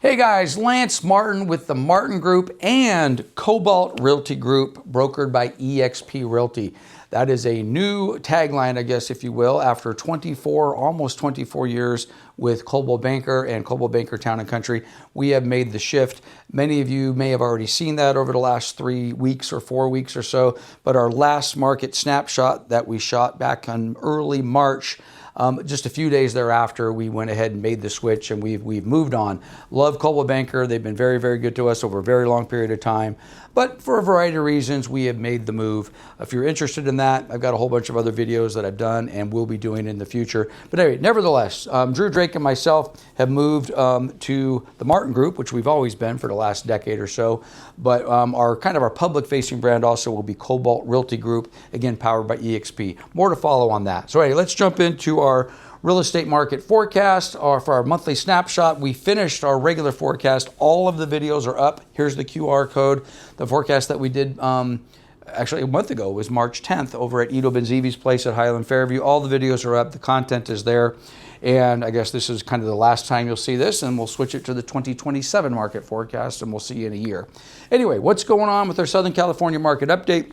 Hey guys, Lance Martin with the Martin Group and Cobalt Realty Group, brokered by eXp Realty. That is a new tagline, I guess, if you will, after almost 24 years with Coldwell Banker and Coldwell Banker Town and Country. We have made the shift. Many of you may have already seen that over the last 3 weeks or 4 weeks or so, but our last market snapshot that we shot back in early March, just a few days thereafter, we went ahead and made the switch, and we've moved on. Love Coldwell Banker. They've been very, very good to us over a very long period of time. But for a variety of reasons, we have made the move. If you're interested in that, I've got a whole bunch of other videos that I've done and will be doing in the future. But anyway, nevertheless, Drew Drake and myself have moved to the Martin Group, which we've always been for the last decade or so. But our public-facing brand also will be Cobalt Realty Group, again, powered by eXp. More to follow on that. So anyway, let's jump into our real estate market forecast for our monthly snapshot. We finished our regular forecast. All of the videos are up. Here's the QR code. The forecast that we did actually a month ago was March 10th over at Ido Benzivi's place at Highland Fairview. All the videos are up. The content is there. And I guess this is kind of the last time you'll see this, and we'll switch it to the 2027 market forecast, and we'll see you in a year. Anyway, what's going on with our Southern California market update?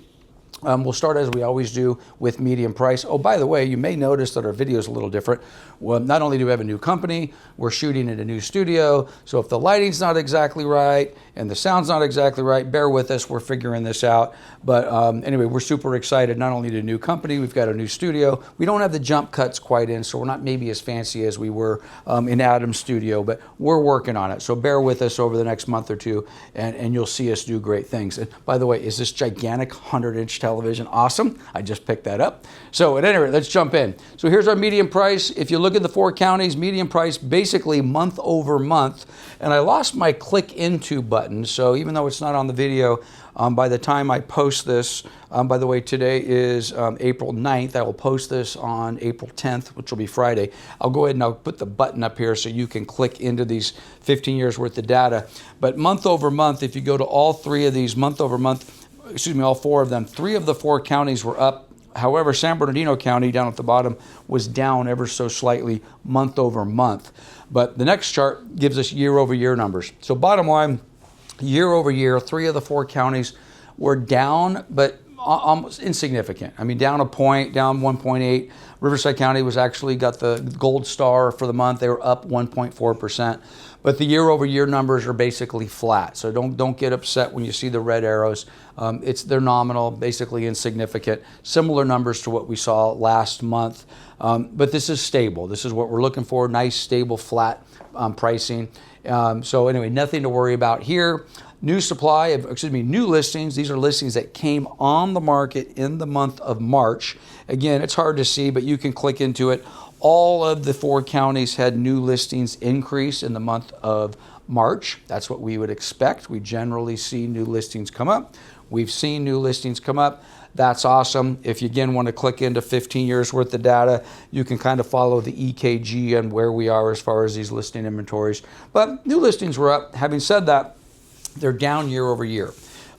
We'll start, as we always do, with median price. Oh, by the way, you may notice that our video is a little different. Well, not only do we have a new company, we're shooting in a new studio. So if the lighting's not exactly right and the sound's not exactly right, bear with us. We're figuring this out. But anyway, we're super excited. Not only to a new company, we've got a new studio. We don't have the jump cuts quite in, so we're not maybe as fancy as we were in Adam's studio, but we're working on it. So bear with us over the next month or two, and you'll see us do great things. And by the way, is this gigantic 100-inch television awesome? I just picked that up. So at any rate, let's jump in. So here's our median price. If you look at the 4 counties, median price basically month over month. And I lost my click into button, so even though it's not on the video, by the time I post this, by the way, today is April 9th. I will post this on April 10th, which will be Friday. I'll go ahead and I'll put the button up here so you can click into these 15 years worth of data. But month over month, if you go to all 3 of these month over month, all 4 of them, 3 of the 4 counties were up. However, San Bernardino County down at the bottom was down ever so slightly month over month. But the next chart gives us year over year numbers. So bottom line, year over year, 3 of the 4 counties were down, but almost insignificant. I mean, down a point, down 1.8. Riverside County was actually got the gold star for the month. They were up 1.4%. But the year over year numbers are basically flat. So don't get upset when you see the red arrows. They're nominal, basically insignificant. Similar numbers to what we saw last month. But this is stable. This is what we're looking for. Nice, stable, flat pricing. So anyway, nothing to worry about here. New listings. These are listings that came on the market in the month of March. Again, it's hard to see, but you can click into it. All of the 4 counties had new listings increase in the month of March. That's what we would expect. We generally see new listings come up. We've seen new listings come up. That's awesome. If you again want to click into 15 years worth of data, you can kind of follow the EKG and where we are as far as these listing inventories. But new listings were up. Having said that, they're down year over year.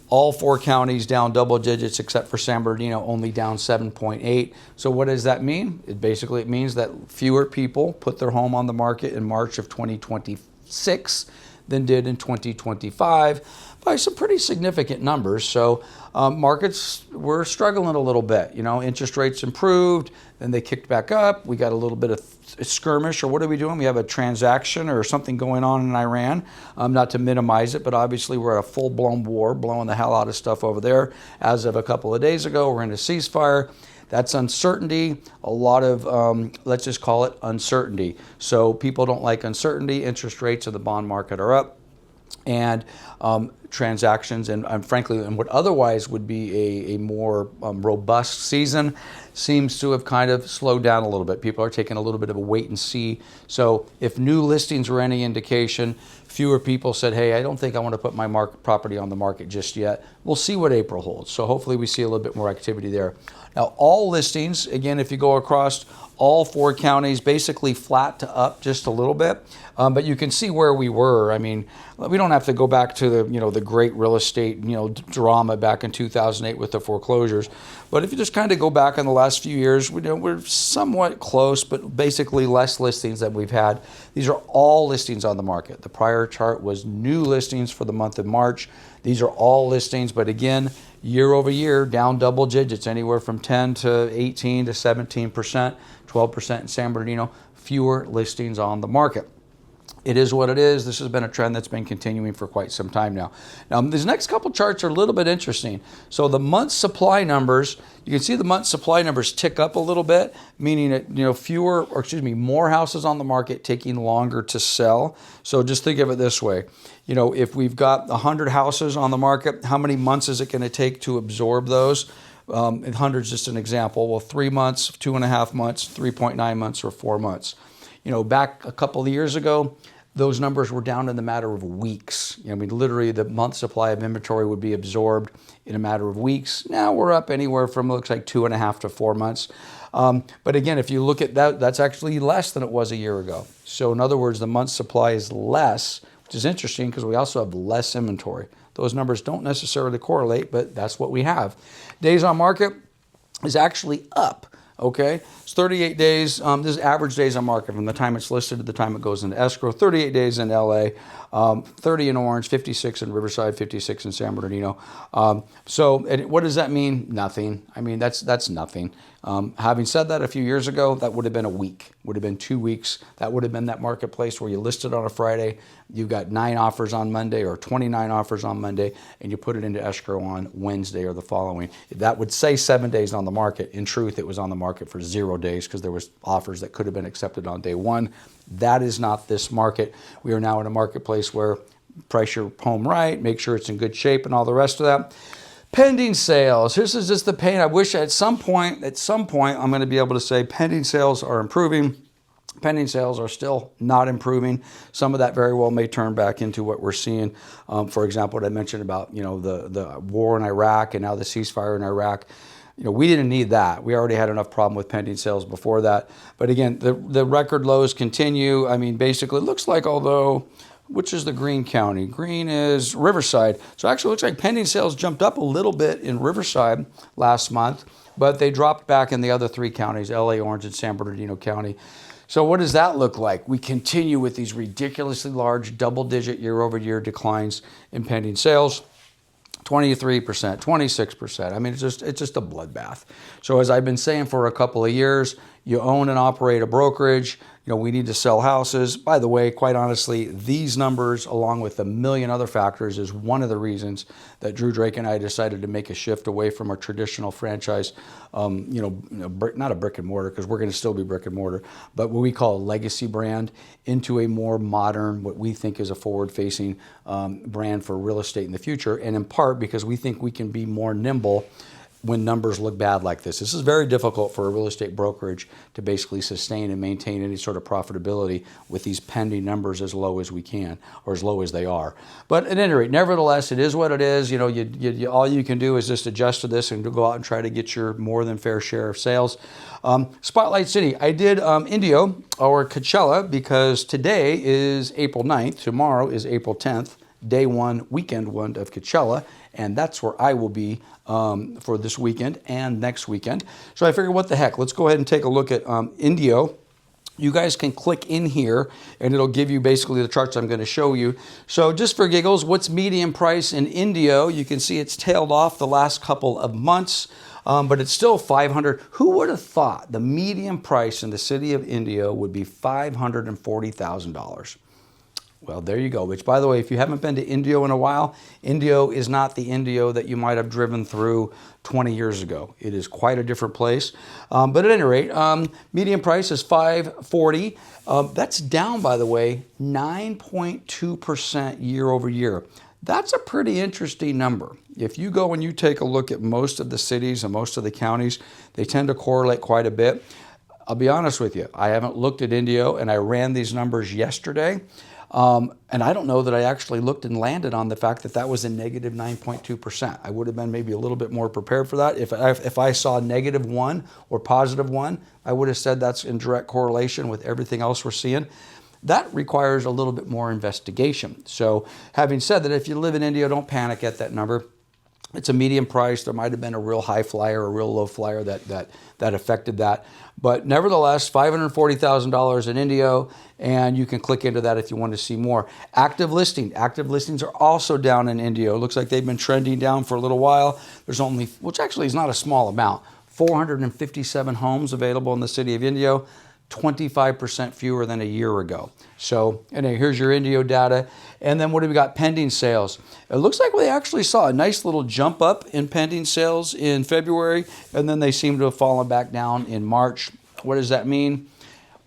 All 4 counties down double digits except for San Bernardino, only down 7.8. So what does that mean? It means that fewer people put their home on the market in March of 2026 than did in 2025 by some pretty significant numbers. So markets were struggling a little bit. You know, interest rates improved, then they kicked back up. We got a little bit of skirmish, or what are we doing? We have a transaction or something going on in Iran. Not to minimize it, but obviously we're at a full-blown war, blowing the hell out of stuff over there. As of a couple of days ago, we're in a ceasefire. That's uncertainty, a lot of, let's just call it uncertainty. So people don't like uncertainty. Interest rates of the bond market are up. And transactions and frankly, and what otherwise would be a more robust season seems to have kind of slowed down a little bit. People are taking a little bit of a wait and see. So if new listings were any indication, fewer people said, hey, I don't think I want to put my property on the market just yet. We'll see what April holds. So hopefully we see a little bit more activity there. Now, all listings, again, if you go across all 4 counties, basically flat to up just a little bit. But you can see where we were. I mean, we don't have to go back to the great real estate drama back in 2008 with the foreclosures. But if you just kind of go back in the last few years, we're somewhat close, but basically less listings than we've had. These are all listings on the market. The prior chart was new listings for the month of March. These are all listings, but again, year over year, down double digits, anywhere from 10 to 18 to 17%, 12% in San Bernardino, fewer listings on the market. It is what it is. This has been a trend that's been continuing for quite some time now. Now, these next couple charts are a little bit interesting. So the month supply numbers, you can see the month supply numbers tick up a little bit, meaning that, more houses on the market taking longer to sell. So just think of it this way. If we've got 100 houses on the market, how many months is it going to take to absorb those? 100 is just an example. Well, 3 months, 2.5 months, 3.9 months, or 4 months. Back a couple of years ago, those numbers were down in the matter of weeks. Literally the month supply of inventory would be absorbed in a matter of weeks. Now we're up anywhere from, looks like 2.5 to 4 months. But again, if you look at that, that's actually less than it was a year ago. So in other words, the month supply is less, which is interesting because we also have less inventory. Those numbers don't necessarily correlate, but that's what we have. Days on market is actually up. Okay, it's 38 days. This is average days on market from the time it's listed to the time it goes into escrow. 38 days in LA, 30 in Orange, 56 in Riverside, 56 in San Bernardino. And what does that mean? Nothing. That's nothing. Having said that, a few years ago, that would have been a week, would have been 2 weeks. That would have been that marketplace where you listed on a Friday, you got 9 offers on Monday or 29 offers on Monday, and you put it into escrow on Wednesday or the following. That would say 7 days on the market. In truth, it was on the market for 0 days because there was offers that could have been accepted on day one. That is not this market. We are now in a marketplace where price your home right, make sure it's in good shape and all the rest of that. Pending sales. This is just the pain. I wish at some point, I'm going to be able to say pending sales are improving. Pending sales are still not improving. Some of that very well may turn back into what we're seeing. For example, what I mentioned about the war in Iraq and now the ceasefire in Iraq. We didn't need that. We already had enough problem with pending sales before that. But again, the record lows continue. Basically, it looks like which is the green county? Green is Riverside. So actually it looks like pending sales jumped up a little bit in Riverside last month, but they dropped back in the other 3 counties, LA, Orange, and San Bernardino County. So what does that look like? We continue with these ridiculously large double-digit year-over-year declines in pending sales. 23%, 26%. It's just a bloodbath. So as I've been saying for a couple of years, you own and operate a brokerage. We need to sell houses. By the way, quite honestly, these numbers, along with a million other factors, is one of the reasons that Drew Drake and I decided to make a shift away from our traditional franchise, not a brick and mortar, because we're going to still be brick and mortar, but what we call a legacy brand, into a more modern, what we think is a forward-facing brand for real estate in the future, and in part because we think we can be more nimble when numbers look bad like this. This is very difficult for a real estate brokerage to basically sustain and maintain any sort of profitability with these pending numbers as low as we can, or as low as they are. But at any rate, nevertheless, it is what it is. All you can do is just adjust to this and go out and try to get your more than fair share of sales. Spotlight City. I did Indio or Coachella because today is April 9th. Tomorrow is April 10th. Day one, weekend one of Coachella, and that's where I will be for this weekend and next weekend. So I figured, what the heck, let's go ahead and take a look at Indio. You guys can click in here and it'll give you basically the charts I'm going to show you. So just for giggles, what's median price in Indio? You can see it's tailed off the last couple of months, but it's still $500. Who would have thought the median price in the city of Indio would be $540,000? Well, there you go, which, by the way, if you haven't been to Indio in a while, Indio is not the Indio that you might have driven through 20 years ago. It is quite a different place. But at any rate, median price is $540. That's down, by the way, 9.2% year over year. That's a pretty interesting number. If you go and you take a look at most of the cities and most of the counties, they tend to correlate quite a bit. I'll be honest with you, I haven't looked at Indio, and I ran these numbers yesterday. And I don't know that I actually looked and landed on the fact that that was a negative 9.2%. I would have been maybe a little bit more prepared for that. If I saw -1 or +1, I would have said that's in direct correlation with everything else we're seeing. that requires a little bit more investigation. So having said that, if you live in Indio, don't panic at that number. It's a medium price. There might have been a real high flyer or a real low flyer that affected that. But nevertheless, $540,000 in Indio, and you can click into that if you want to see more. Active listings are also down in Indio. It looks like they've been trending down for a little while. There's only, which actually is not a small amount, 457 homes available in the city of Indio, 25% fewer than a year ago. So anyway, here's your Indio data. And then what do we got? Pending sales. It looks like we actually saw a nice little jump up in pending sales in February, and then they seem to have fallen back down in March. What does that mean?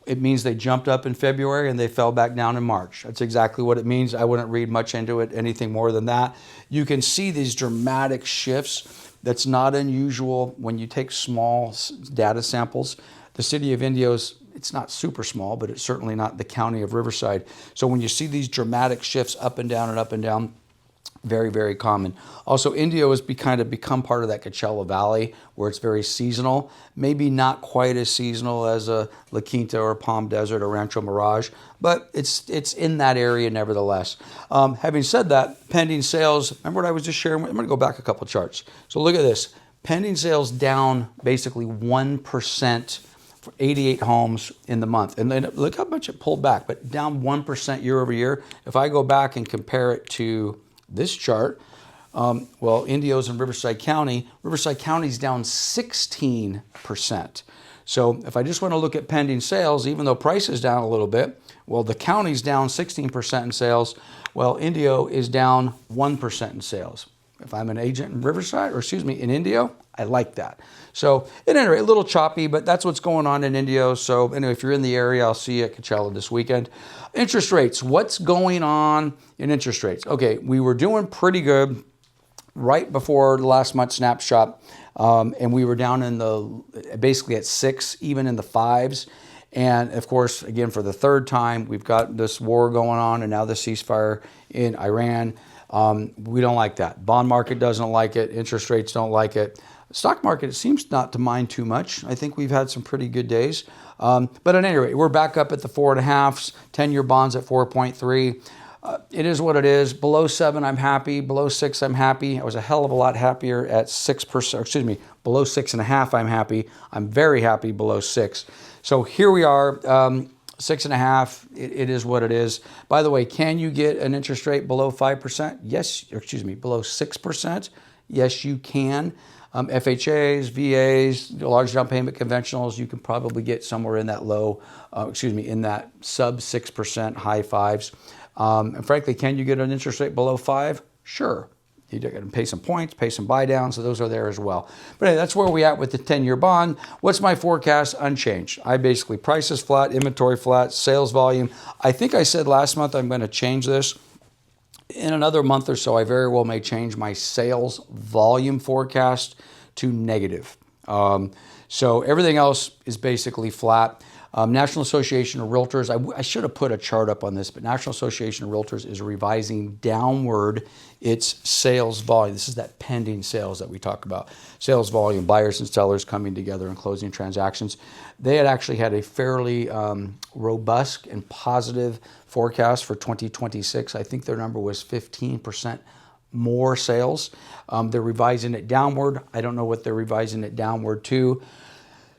It means they jumped up in February and they fell back down in March. That's exactly what it means. I wouldn't read much into it, anything more than that. You can see these dramatic shifts. That's not unusual when you take small data samples. The city of Indio's, it's not super small, but it's certainly not the county of Riverside. So when you see these dramatic shifts up and down, very, very common. Also, Indio has kind of become part of that Coachella Valley where it's very seasonal. Maybe not quite as seasonal as a La Quinta or Palm Desert or Rancho Mirage, but it's in that area nevertheless. Having said that, pending sales, remember what I was just sharing? I'm going to go back a couple charts. So look at this. Pending sales down basically 1%. For 88 homes in the month. And then look how much it pulled back, but down 1% year over year. If I go back and compare it to this chart, well, Indio's in Riverside County. Riverside County's down 16%. So if I just want to look at pending sales, even though price is down a little bit, well, the county's down 16% in sales. Well, Indio is down 1% in sales. If I'm an agent in Riverside, or excuse me, in Indio, I like that. So at any rate, a little choppy, but that's what's going on in Indio. So anyway, if you're in the area, I'll see you at Coachella this weekend. Interest rates. What's going on in interest rates? Okay, we were doing pretty good right before the last month's snapshot, and we were down in basically at 6, even in the 5s. And of course, again, for the third time, we've got this war going on and now the ceasefire in Iran. We don't like that. Bond market doesn't like it. Interest rates don't like it. Stock market, it seems not to mind too much. I think we've had some pretty good days. But at any rate, we're back up at the 4.5s, 10-year bonds at 4.3. It is what it is. Below 7, I'm happy. Below 6, I'm happy. I was a hell of a lot happier at 6%. Excuse me, below 6.5, I'm happy. I'm very happy below 6. So here we are, 6.5. It is what it is. By the way, can you get an interest rate below 5%? Yes. Excuse me, below 6%? Yes, you can. FHAs, VAs, large down payment conventionals, you can probably get somewhere in that in that sub 6%, high 5s. And frankly, can you get an interest rate below 5? Sure. You got to pay some points, pay some buy downs, so those are there as well. But anyway, that's where we at with the 10-year bond. What's my forecast? Unchanged. I basically, price is flat, inventory flat, sales volume. I think I said last month I'm going to change this. In another month or so, I very well may change my sales volume forecast to negative. So everything else is basically flat. National Association of Realtors, I should have put a chart up on this, but National Association of Realtors is revising downward its sales volume. This is that pending sales that we talk about. Sales volume, buyers and sellers coming together and closing transactions. They had actually had a fairly robust and positive forecast for 2026. I think their number was 15% more sales. They're revising it downward. I don't know what they're revising it downward to.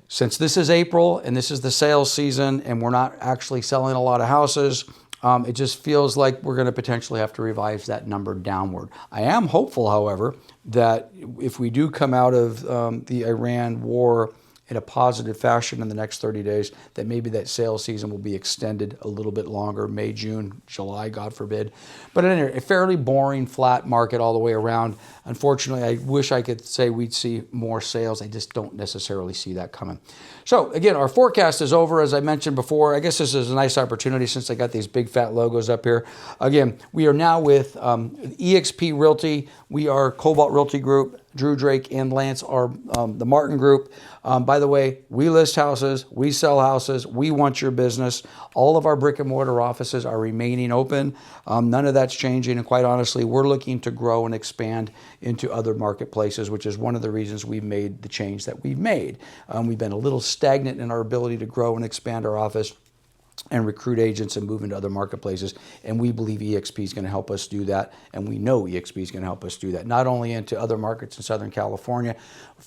Since this is April and this is the sales season and we're not actually selling a lot of houses, it just feels like we're going to potentially have to revise that number downward. I am hopeful, however, that if we do come out of the Iran war in a positive fashion in the next 30 days, that maybe that sales season will be extended a little bit longer, May, June, July, God forbid. But anyway, a fairly boring, flat market all the way around. Unfortunately, I wish I could say we'd see more sales. I just don't necessarily see that coming. So again, our forecast is over, as I mentioned before. I guess this is a nice opportunity since I got these big fat logos up here. Again, we are now with eXp Realty. We are Cobalt Realty Group. Drew, Drake, and Lance are the Martin Group. By the way, we list houses, we sell houses, we want your business. All of our brick and mortar offices are remaining open. None of that's changing, and quite honestly, we're looking to grow and expand into other marketplaces, which is one of the reasons we've made the change that we've made. We've been a little stagnant in our ability to grow and expand our office. and recruit agents and move into other marketplaces. And we believe EXP is going to help us do that. And we know EXP is going to help us do that. Not only into other markets in Southern California,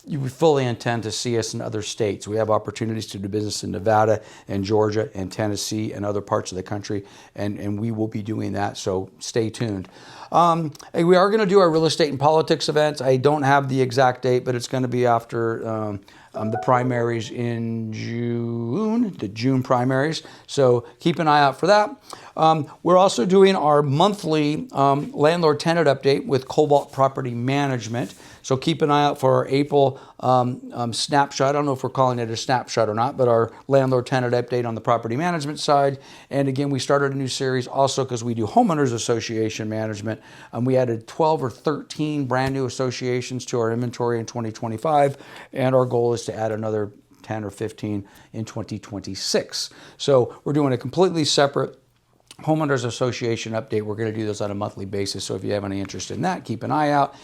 we fully intend to see us in other states. We have opportunities to do business in Nevada and Georgia and Tennessee and other parts of the country. And we will be doing that. So stay tuned. We are going to do our real estate and politics events. I don't have the exact date, but it's going to be after the primaries in June, the June primaries. So keep an eye out for that. We're also doing our monthly landlord-tenant update with Cobalt Property Management. So keep an eye out for our April snapshot. I don't know if we're calling it a snapshot or not, but our landlord-tenant update on the property management side. And again, we started a new series also because we do homeowners association management. We added 12 or 13 brand new associations to our inventory in 2025. And our goal is to add another 10 or 15 in 2026. So we're doing a completely separate homeowners association update. We're going to do this on a monthly basis. So if you have any interest in that, keep an eye out.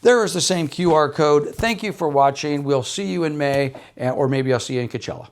There is the same QR code. Thank you for watching. We'll see you in May, or maybe I'll see you in Coachella.